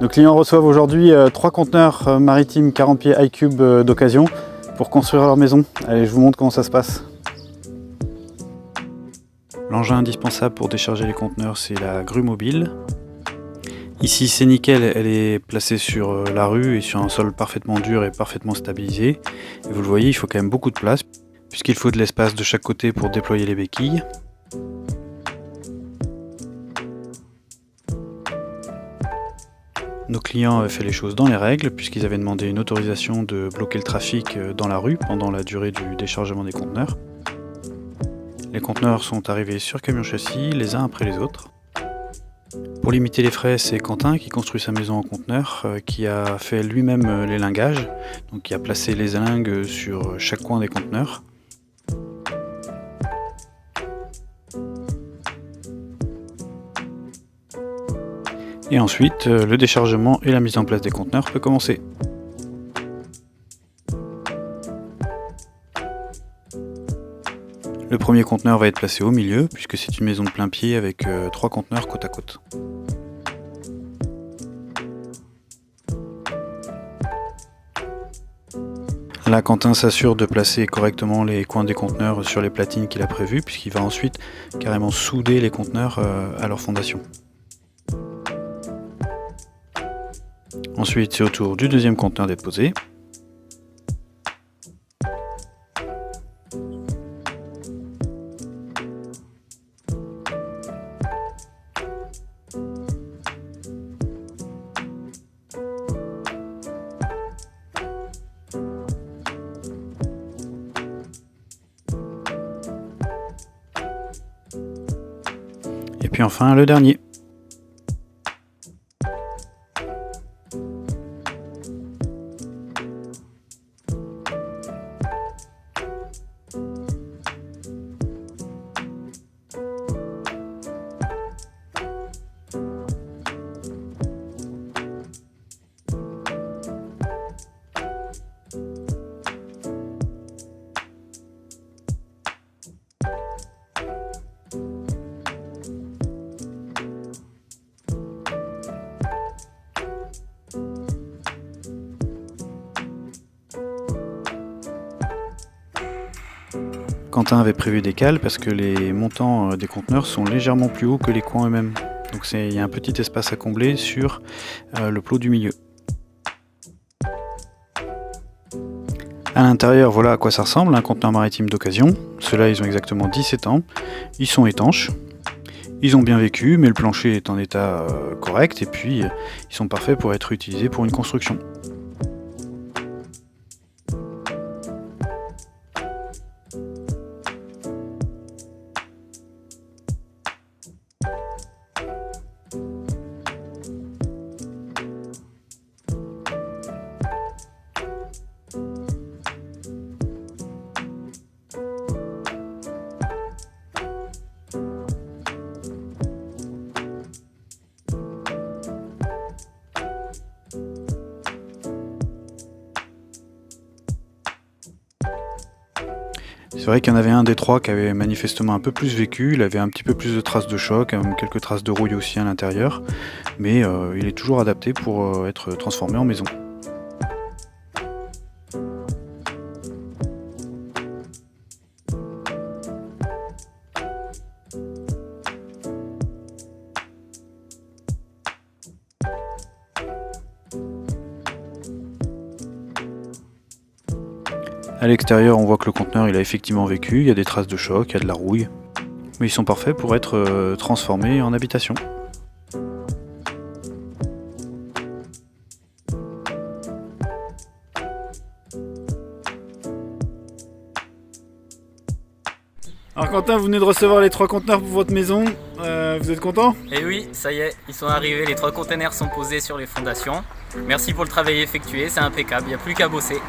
Nos clients reçoivent aujourd'hui 3 conteneurs maritimes 40 pieds iCube d'occasion pour construire leur maison. Allez, je vous montre comment ça se passe. L'engin indispensable pour décharger les conteneurs, c'est la grue mobile. Ici, c'est nickel, elle est placée sur la rue et sur un sol parfaitement dur et parfaitement stabilisé. Et vous le voyez, il faut quand même beaucoup de place, puisqu'il faut de l'espace de chaque côté pour déployer les béquilles. Nos clients avaient fait les choses dans les règles, puisqu'ils avaient demandé une autorisation de bloquer le trafic dans la rue pendant la durée du déchargement des conteneurs. Les conteneurs sont arrivés sur camion châssis, les uns après les autres. Pour limiter les frais, c'est Quentin qui construit sa maison en conteneur, qui a fait lui-même les lingages, donc qui a placé les alingues sur chaque coin des conteneurs. Et ensuite, le déchargement et la mise en place des conteneurs peut commencer. Le premier conteneur va être placé au milieu, puisque c'est une maison de plein pied avec 3 conteneurs côte à côte. Là, Quentin s'assure de placer correctement les coins des conteneurs sur les platines qu'il a prévues, puisqu'il va ensuite carrément souder les conteneurs à leur fondation. Ensuite, c'est au tour du deuxième conteneur d'être posé. Et puis enfin, le dernier. Quentin avait prévu des cales parce que les montants des conteneurs sont légèrement plus hauts que les coins eux-mêmes. Donc il y a un petit espace à combler sur le plot du milieu. À l'intérieur, voilà à quoi ça ressemble, un conteneur maritime d'occasion. Ceux-là, ils ont exactement 17 ans. Ils sont étanches. Ils ont bien vécu, mais le plancher est en état correct et puis ils sont parfaits pour être utilisés pour une construction. C'est vrai qu'il y en avait un des 3 qui avait manifestement un peu plus vécu, il avait un petit peu plus de traces de choc, quelques traces de rouille aussi à l'intérieur, mais il est toujours adapté pour être transformé en maison. À l'extérieur, on voit que le conteneur il a effectivement vécu, il y a des traces de choc, il y a de la rouille, mais ils sont parfaits pour être transformés en habitation. Alors Quentin, vous venez de recevoir les 3 conteneurs pour votre maison, vous êtes content? Et oui, ça y est, ils sont arrivés, les 3 containers sont posés sur les fondations. Merci pour le travail effectué, c'est impeccable, il n'y a plus qu'à bosser.